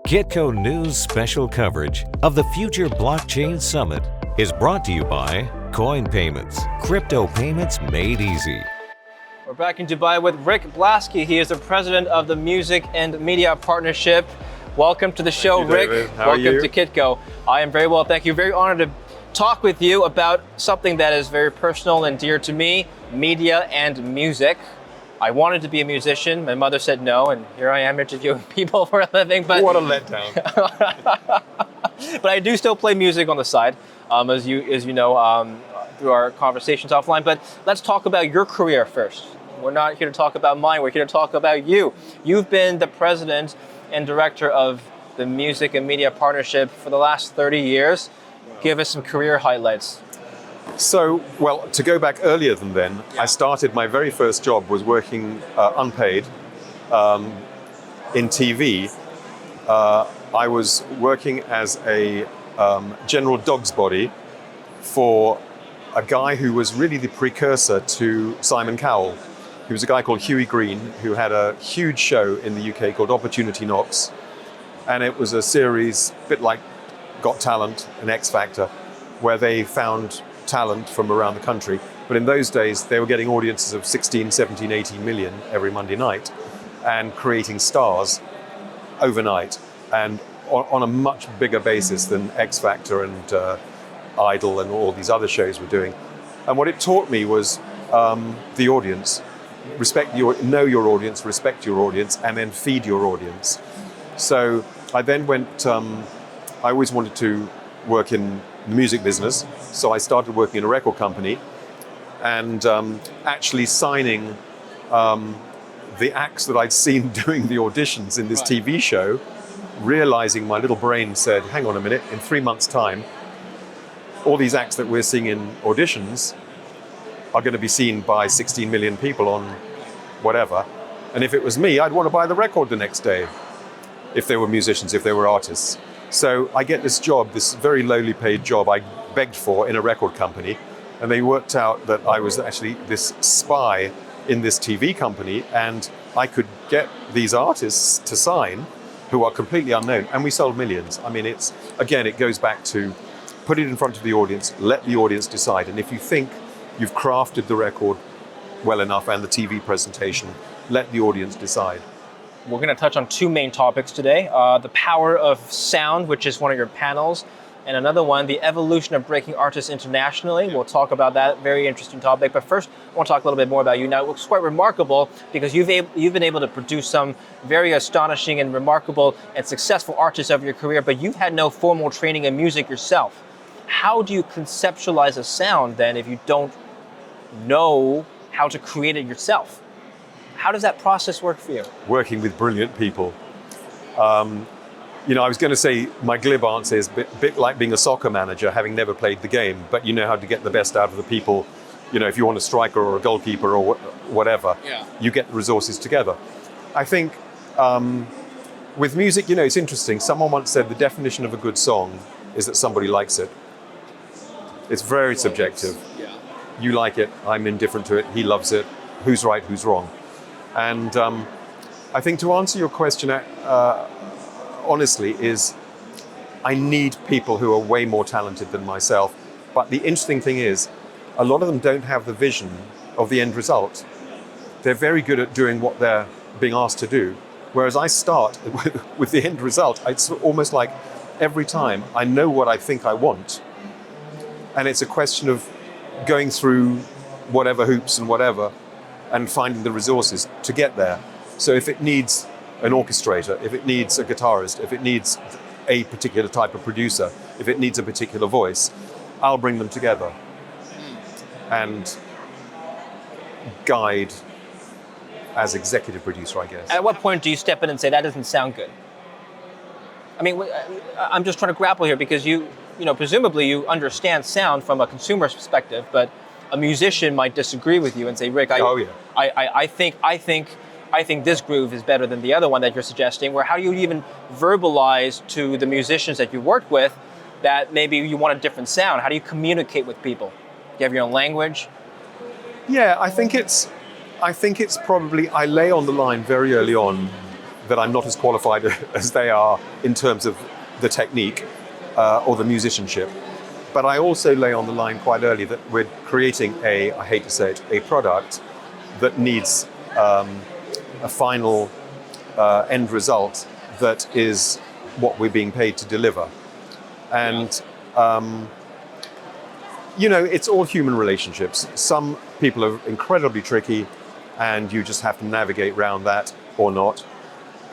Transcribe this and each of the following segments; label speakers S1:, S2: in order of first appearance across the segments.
S1: Kitco News special coverage of the Future Blockchain Summit is brought to you by Coin Payments, crypto payments made easy.
S2: We're back in Dubai with Rick Blaskey. He is the president of the Music and Media Partnership. Welcome to the show, Rick.
S3: David. How
S2: Welcome
S3: are you?
S2: to Kitco. I am very well, thank you. Very honored to talk with you about something that is very personal and dear to me, media and music. I wanted to be a musician. My mother said no, and here I am interviewing people for a living. But
S3: What a letdown.
S2: but I do still play music on the side, as you know, through our conversations offline. But let's talk about your career first. We're not here to talk about mine. We're here to talk about you. You've been the president and director of the Music and Media Partnership for the last 30 years. Give us some career highlights.
S3: So, well, to go back earlier than then, I started, my very first job was working unpaid in TV. I was working as a general dog's body for a guy who was really the precursor to Simon Cowell. He was a guy called Huey Green, who had a huge show in the UK called Opportunity Knocks. And it was a series, a bit like Got Talent and X Factor, where they found talent from around the country. But in those days, they were getting audiences of 16, 17, 18 million every Monday night and creating stars overnight and on a much bigger basis than X Factor and Idol and all these other shows were doing. And what it taught me was the audience. Know your audience, respect your audience, and then feed your audience. So I then went, I always wanted to work in the music business, so I started working in a record company and actually signing the acts that I'd seen doing the auditions in this TV show, realizing my little brain said, hang on a minute, in 3 months' time, all these acts that we're seeing in auditions are going to be seen by 16 million people on whatever. And if it was me, I'd want to buy the record the next day, if they were musicians, if they were artists. So I get this job, this very lowly paid job I begged for in a record company. And they worked out that I was actually this spy in this TV company, and I could get these artists to sign who are completely unknown. And we sold millions. I mean, it goes back to put it in front of the audience, let the audience decide. And if you think you've crafted the record well enough and the TV presentation, let the audience decide.
S2: We're going to touch on two main topics today. The power of sound, which is one of your panels, and another one, the evolution of breaking artists internationally. We'll talk about that, very interesting topic. But first, I want to talk a little bit more about you. Now, it's quite remarkable because you've been able to produce some very astonishing and remarkable and successful artists of your career, but you've had no formal training in music yourself. How do you conceptualize a sound then if you don't know how to create it yourself? How does that process work for you?
S3: Working with brilliant people. I was going to say my glib answer is a bit like being a soccer manager, having never played the game, but you know how to get the best out of the people. You know, if you want a striker or a goalkeeper or whatever, you get the resources together. I think with music, it's interesting. Someone once said the definition of a good song is that somebody likes it. It's very subjective. You like it, I'm indifferent to it, he loves it. Who's right, who's wrong? And I think to answer your question honestly is I need people who are way more talented than myself. But the interesting thing is a lot of them don't have the vision of the end result. They're very good at doing what they're being asked to do. Whereas I start with the end result. It's almost like every time I know what I think I want. And it's a question of going through whatever hoops and whatever and finding the resources to get there. So if it needs an orchestrator, if it needs a guitarist, if it needs a particular type of producer, if it needs a particular voice, I'll bring them together and guide as executive producer, I guess.
S2: At what point do you step in and say, that doesn't sound good? I mean, I'm just trying to grapple here because presumably you understand sound from a consumer's perspective, but a musician might disagree with you and say, Rick, I think this groove is better than the other one that you're suggesting. Where how do you even verbalize to the musicians that you work with that maybe you want a different sound? How do you communicate with people? Do you have your own language?
S3: Yeah, I think it's probably, I lay on the line very early on that I'm not as qualified as they are in terms of the technique or the musicianship. But I also lay on the line quite early that we're creating I hate to say it, a product that needs a final end result that is what we're being paid to deliver. And, it's all human relationships. Some people are incredibly tricky and you just have to navigate around that or not.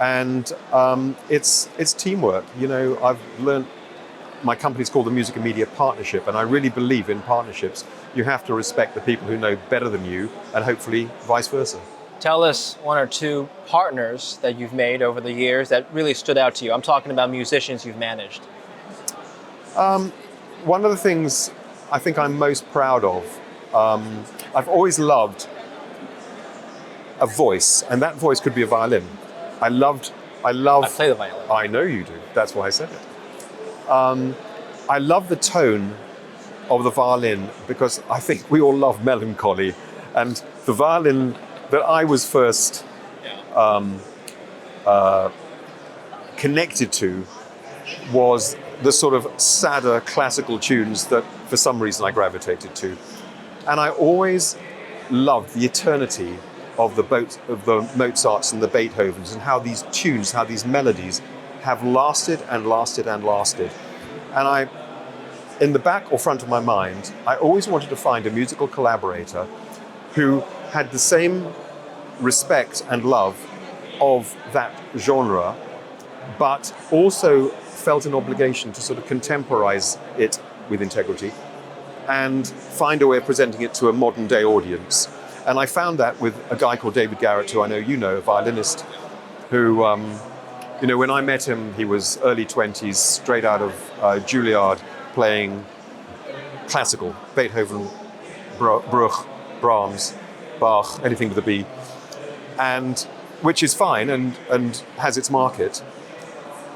S3: And it's teamwork. I've learned, my company's called the Music and Media Partnership, and I really believe in partnerships. You have to respect the people who know better than you, and hopefully vice versa.
S2: Tell us one or two partners that you've made over the years that really stood out to you. I'm talking about musicians you've managed.
S3: One of the things I think I'm most proud of, I've always loved a voice, and that voice could be a violin. I
S2: play the violin.
S3: I know you do. That's why I said it. I love the tone of the violin because I think we all love melancholy, and the violin that I was first connected to was the sort of sadder classical tunes that for some reason I gravitated to. And I always loved the eternity of the Mozarts and the Beethovens, and how these tunes, how these melodies have lasted and lasted and lasted. And in the back or front of my mind, I always wanted to find a musical collaborator who had the same respect and love of that genre, but also felt an obligation to sort of contemporize it with integrity and find a way of presenting it to a modern day audience. And I found that with a guy called David Garrett, who I know you know, a violinist, who, when I met him, he was early 20s, straight out of Juilliard, playing classical, Beethoven, Bruch, Brahms, Bach, anything with a B, and which is fine and has its market.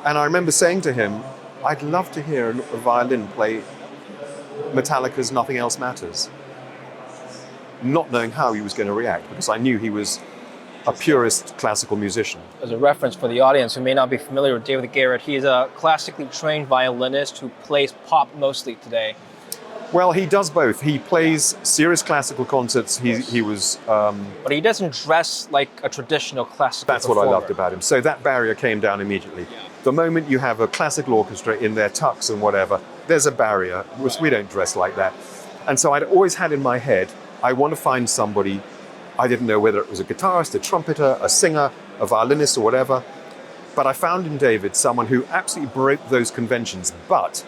S3: And I remember saying to him, I'd love to hear a violin play Metallica's Nothing Else Matters, not knowing how he was going to react, because I knew he was a purist classical musician.
S2: As a reference for the audience who may not be familiar with David Garrett, he is a classically trained violinist who plays pop mostly today.
S3: Well, he does both. He plays serious classical concerts. He was...
S2: but he doesn't dress like a traditional classical
S3: That's
S2: performer.
S3: what I loved about him. So that barrier came down immediately.
S2: Yeah.
S3: The moment you have a classical orchestra in their tux and whatever, there's a barrier, which we don't dress like that. And so I'd always had in my head, I want to find somebody. I didn't know whether it was a guitarist, a trumpeter, a singer, a violinist or whatever. But I found in David someone who absolutely broke those conventions, but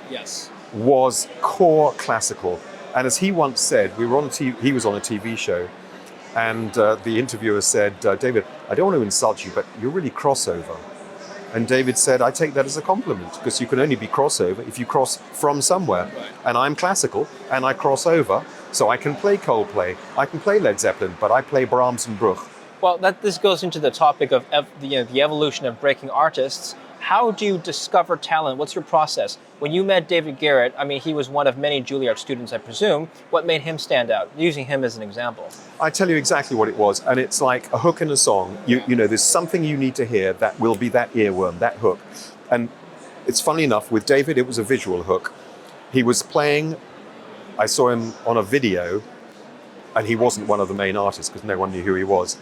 S3: was core classical. And as he once said, he was on a TV show, and the interviewer said, David, I don't want to insult you, but you're really crossover. And David said, I take that as a compliment, because you can only be crossover if you cross from somewhere. Right. And I'm classical, and I cross over, so I can play Coldplay, I can play Led Zeppelin, but I play Brahms and Bruch.
S2: Well, this goes into the topic of the evolution of breaking artists. How do you discover talent? What's your process? When you met David Garrett, I mean, he was one of many Juilliard students, I presume. What made him stand out? Using him as an example. I
S3: tell you exactly what it was, and it's like a hook in a song. You know, there's something you need to hear that will be that earworm, that hook. And it's funny enough, with David, it was a visual hook. He was playing, I saw him on a video, and he wasn't one of the main artists because no one knew who he was.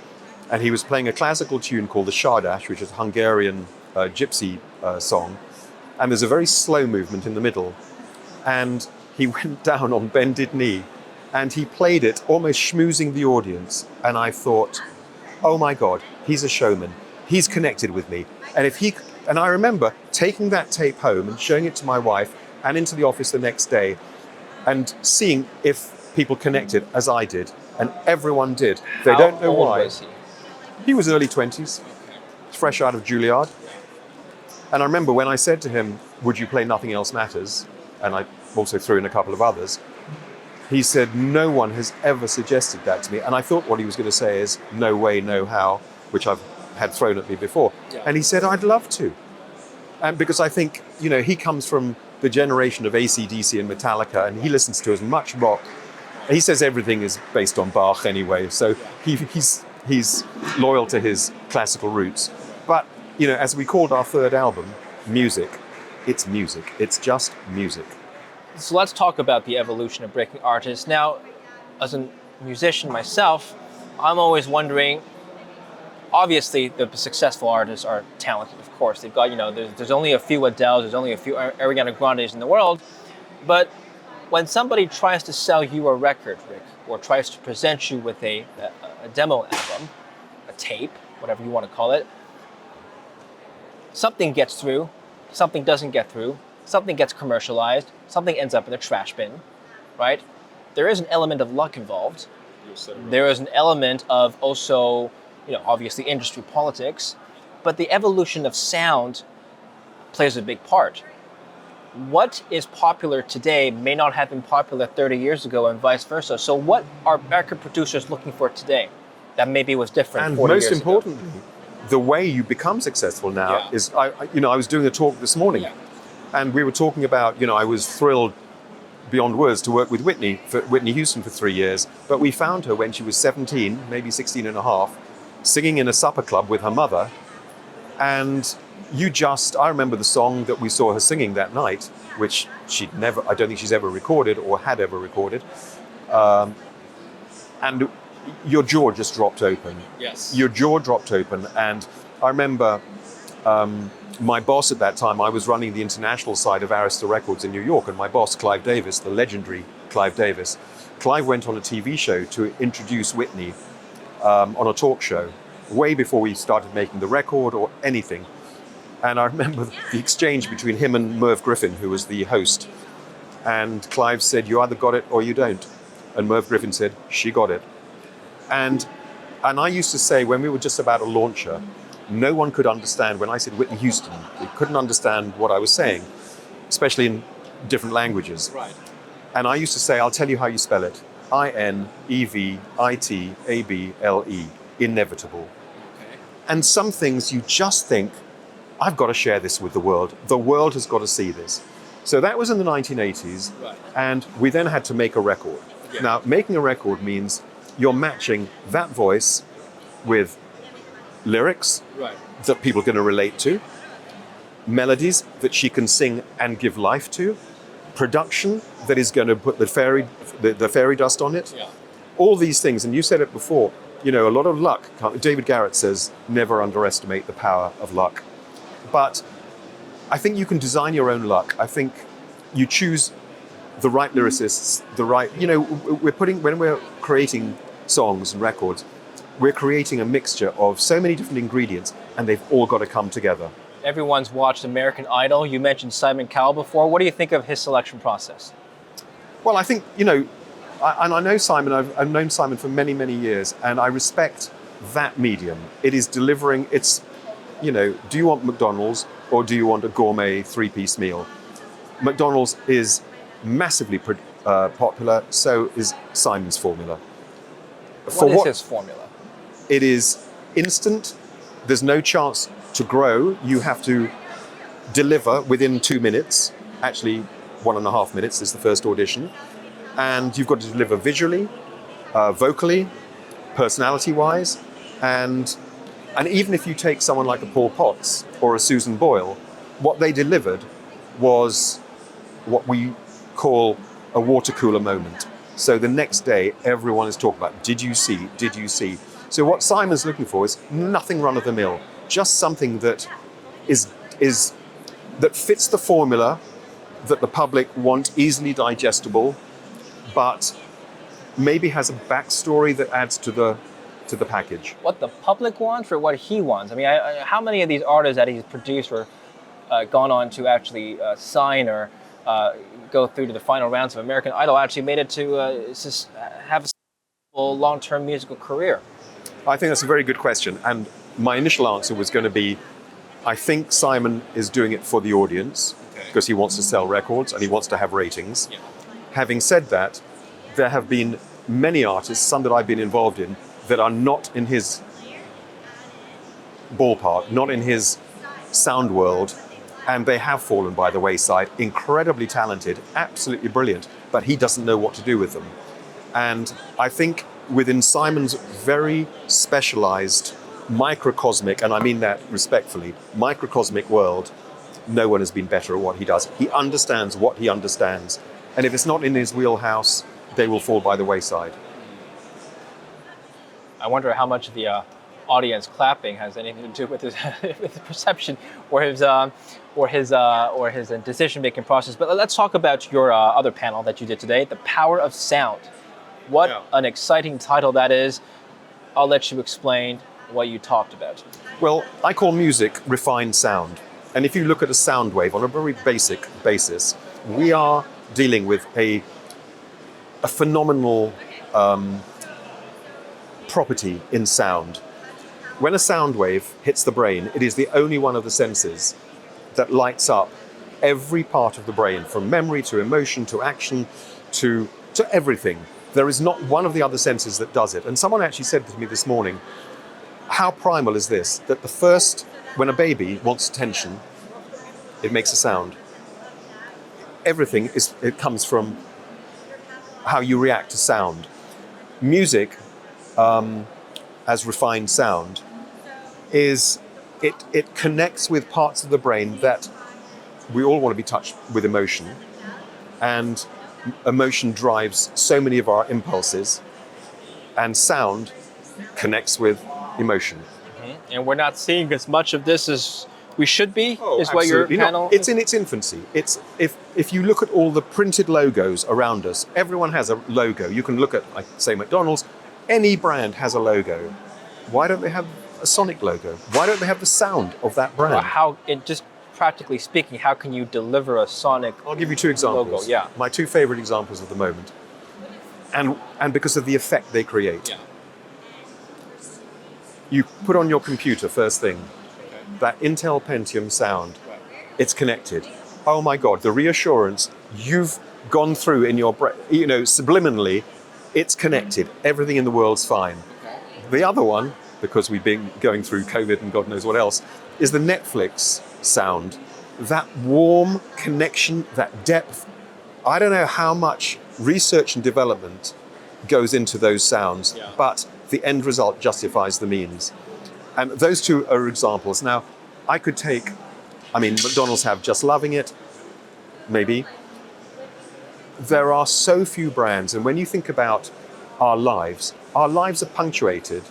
S3: And he was playing a classical tune called the Sárdash, which is a Hungarian gypsy song. And there's a very slow movement in the middle. And he went down on bended knee and he played it, almost schmoozing the audience. And I thought, oh my God, he's a showman. He's connected with me. And I remember taking that tape home and showing it to my wife and into the office the next day and seeing if people connected as I did. And everyone did. They don't know why.
S2: How old was he?
S3: He was early 20s, fresh out of Juilliard. And I remember when I said to him, would you play Nothing Else Matters? And I also threw in a couple of others. He said, no one has ever suggested that to me. And I thought what he was going to say is, no way, no how, which I've had thrown at me before. Yeah. And he said, I'd love to. And because I think, you know, he comes from the generation of AC/DC and Metallica, and he listens to as much rock. He says everything is based on Bach anyway, so he's loyal to his classical roots. But as we called our third album, music, it's music. It's just music.
S2: So let's talk about the evolution of breaking artists. Now, as a musician myself, I'm always wondering, obviously the successful artists are talented, of course. They've got, there's only a few Adeles, there's only a few Ariana Grandes in the world. But when somebody tries to sell you a record, Rick, or tries to present you with a demo album, a tape, whatever you want to call it, something gets through, something doesn't get through, something gets commercialized, something ends up in the trash bin, right? There is an element of luck involved. There is an element of also, obviously industry politics, but the evolution of sound plays a big part. What is popular today may not have been popular 30 years ago and vice versa. So what are record producers looking for today that maybe was different
S3: and
S2: 40 years ago?
S3: most importantly, the way you become successful now is, I was doing a talk this morning, and we were talking about, I was thrilled beyond words to work with Whitney Houston for 3 years, but we found her when she was 17, maybe 16 and a half, singing in a supper club with her mother, and I remember the song that we saw her singing that night, which I don't think she's ever recorded or had ever recorded, and your jaw just dropped open.
S2: Yes.
S3: Your jaw dropped open, and I remember my boss at that time, I was running the international side of Arista Records in New York, and my boss, Clive Davis, the legendary Clive Davis, Clive went on a TV show to introduce Whitney on a talk show, way before we started making the record or anything. And I remember the exchange between him and Merv Griffin, who was the host. And Clive said, "You either got it or you don't." And Merv Griffin said, "She got it." And I used to say, when we were just about to launch her, no one could understand, when I said Whitney Houston, they couldn't understand what I was saying, especially in different languages.
S2: Right.
S3: And I used to say, "I'll tell you how you spell it. Inevitable, inevitable."
S2: Okay.
S3: And some things you just think, I've got to share this with the world. The world has got to see this. So that was in the 1980s,
S2: Right.
S3: and we then had to make a record.
S2: Yeah.
S3: Now, making a record means you're matching that voice with lyrics
S2: Right.
S3: that people are going to relate to, melodies that she can sing and give life to, production that is going to put the fairy dust on it.
S2: Yeah.
S3: All these things, and you said it before, a lot of luck. David Garrett says, never underestimate the power of luck. But I think you can design your own luck. I think you choose the right lyricists, when we're creating songs and records, we're creating a mixture of so many different ingredients, and they've all got to come together.
S2: Everyone's watched American Idol. You mentioned Simon Cowell before. What do you think of his selection process?
S3: Well, I think, I know Simon, I've known Simon for many, many years, and I respect that medium. It is delivering, do you want McDonald's or do you want a gourmet 3-piece meal? McDonald's is massively popular, so is Simon's formula.
S2: What is his formula?
S3: It is instant. There's no chance to grow. You have to deliver within 2 minutes. Actually, 1.5 minutes is the first audition. And you've got to deliver visually, vocally, personality-wise. And even if you take someone like a Paul Potts or a Susan Boyle, what they delivered was what we call a water cooler moment. So the next day, everyone is talking about, did you see? Did you see? So what Simon's looking for is nothing run-of-the-mill, just something that that fits the formula that the public want, easily digestible, but maybe has a backstory that adds to the package.
S2: What the public wants or what he wants? I mean, how many of these artists that he's produced or gone on to actually sign or go through to the final rounds of American Idol actually made it to have a long-term musical career?
S3: I think that's a very good question. And my initial answer was going to be, I think Simon is doing it for the audience because he wants to sell records and he wants to have ratings.
S2: Yeah.
S3: Having said that, there have been many artists, some that I've been involved in, that are not in his ballpark, not in his sound world, and they have fallen by the wayside. Incredibly talented, absolutely brilliant, but he doesn't know what to do with them. And I think within Simon's very specialized microcosmic, and I mean that respectfully, microcosmic world, no one has been better at what he does. He understands what he understands. And if it's not in his wheelhouse, they will fall by the wayside.
S2: I wonder how much of the audience clapping has anything to do with his, with his perception or his decision-making process. But let's talk about your other panel that you did today, The Power of Sound. What an exciting title that is. I'll let you explain what you talked about.
S3: Well, I call music refined sound. And if you look at a sound wave on a very basic basis, we are dealing with a phenomenal property in sound. When a sound wave hits the brain, it is the only one of the senses that lights up every part of the brain, from memory to emotion to action to everything. There is not one of the other senses that does it. And someone actually said to me this morning, how primal is this? That when a baby wants attention, it makes a sound. Everything it comes from how you react to sound. Music, as refined sound, it connects with parts of the brain that we all want to be touched with emotion, and emotion drives so many of our impulses, and sound connects with emotion.
S2: Mm-hmm. And we're not seeing as much of this as we should be, is what your
S3: Absolutely
S2: panel
S3: not. It's in its infancy. It's if you look at all the printed logos around us, everyone has a logo. You can look at, like, say, McDonald's, any brand has a logo. Why don't they have a Sonic logo? Why don't they have the sound of that brand?
S2: Just practically speaking, how can you deliver a Sonic
S3: I'll give you two examples.
S2: logo? Yeah.
S3: My two favorite examples of the moment. And because of the effect they create.
S2: Yeah.
S3: You put on your computer first thing, that Intel Pentium sound, it's connected. Oh my God, the reassurance you've gone through in your brain, subliminally, it's connected. Everything in the world's fine. The other one, because we've been going through COVID and God knows what else, is the Netflix sound. That warm connection, that depth. I don't know how much research and development goes into those sounds, but the end result justifies the means. And those two are examples. Now, I could take, McDonald's have Just Loving It, maybe. There are so few brands, and when you think about our lives are punctuated,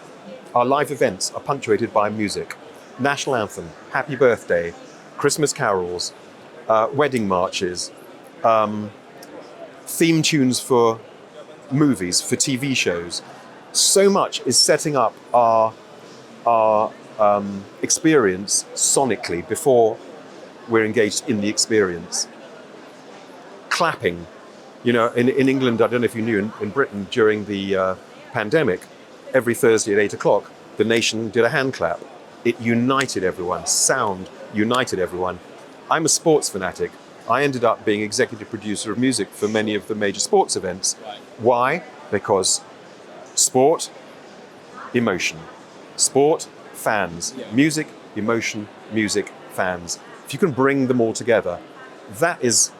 S3: our live events are punctuated by music. National anthem, happy birthday, Christmas carols, wedding marches, theme tunes for movies, for TV shows. So much is setting up our experience sonically before we're engaged in the experience. Clapping. In England, I don't know if you knew, in Britain during the pandemic, every Thursday at 8 o'clock, the nation did a hand clap. It united everyone. Sound united everyone. I'm a sports fanatic. I ended up being executive producer of music for many of the major sports events.
S2: Right.
S3: Why? Because sport, emotion. Sport, fans.
S2: Yeah.
S3: Music, emotion, music, fans. If you can bring them all together, that is,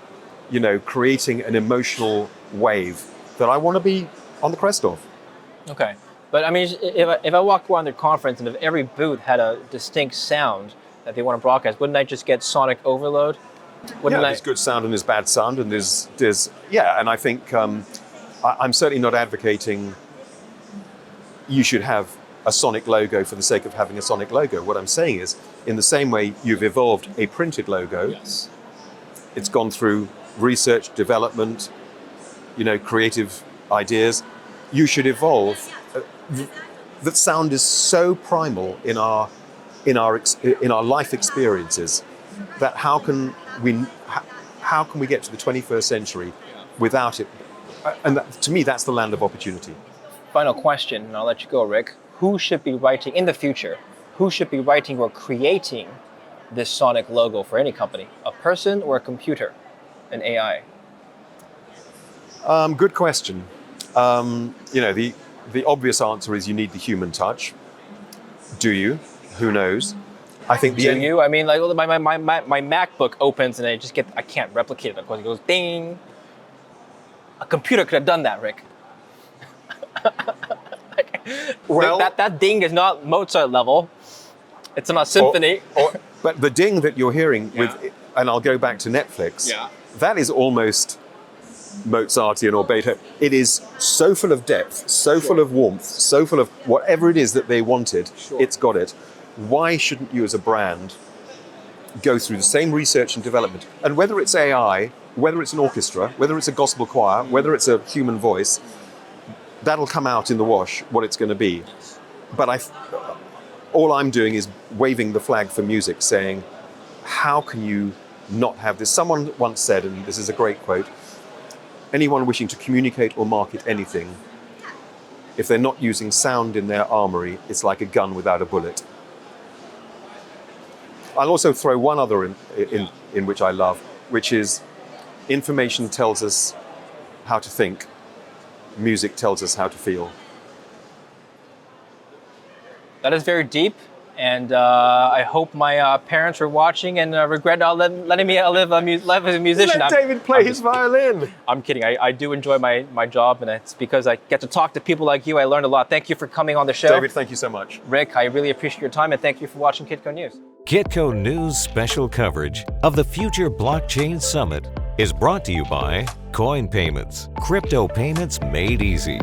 S3: creating an emotional wave that I want to be on the crest of.
S2: Okay. But if I walk around the conference and if every booth had a distinct sound that they want to broadcast, wouldn't I just get sonic overload?
S3: There's good sound and there's bad sound, and there's and I think I'm certainly not advocating you should have a Sonic logo for the sake of having a Sonic logo. What I'm saying is, in the same way you've evolved a printed logo,
S2: Yes.
S3: it's gone through research, development, creative ideas, you should evolve. That sound is so primal in our life experiences that how can we get to the 21st century without it? And to me, that's the land of opportunity.
S2: Final question, and I'll let you go, Rick. Who should be writing in the future? Who should be writing or creating this Sonic logo for any company? A person or a computer? An AI?
S3: Good question. The obvious answer is you need the human touch. Do you? Who knows? I think
S2: Do you? My MacBook opens and I can't replicate it because it goes ding. A computer could have done that, Rick.
S3: Well,
S2: that ding is not Mozart level, It's not a symphony.
S3: But the ding that you're hearing with, and I'll go back to Netflix, that is almost Mozartian or Beethoven. It is so full of depth, so full of warmth, so full of whatever it is that they wanted, it's got it. Why shouldn't you as a brand go through the same research and development? And whether it's AI, whether it's an orchestra, whether it's a gospel choir, whether it's a human voice, that'll come out in the wash what it's going to be. But all I'm doing is waving the flag for music, saying, how can you not have this? Someone once said, and this is a great quote, anyone wishing to communicate or market anything, if they're not using sound in their armory, it's like a gun without a bullet. I'll also throw one other in which I love, which is information tells us how to think, music tells us how to feel.
S2: That is very deep, and I hope my parents are watching and regret not letting me live as a musician.
S3: Let David play his violin.
S2: I'm kidding. I do enjoy my job, and it's because I get to talk to people like you. I learned a lot. Thank you for coming on the show.
S3: David, thank you so much.
S2: Rick, I really appreciate your time, and thank you for watching Kitco News.
S1: Kitco News special coverage of the Future Blockchain Summit is brought to you by Coin Payments, crypto payments made easy.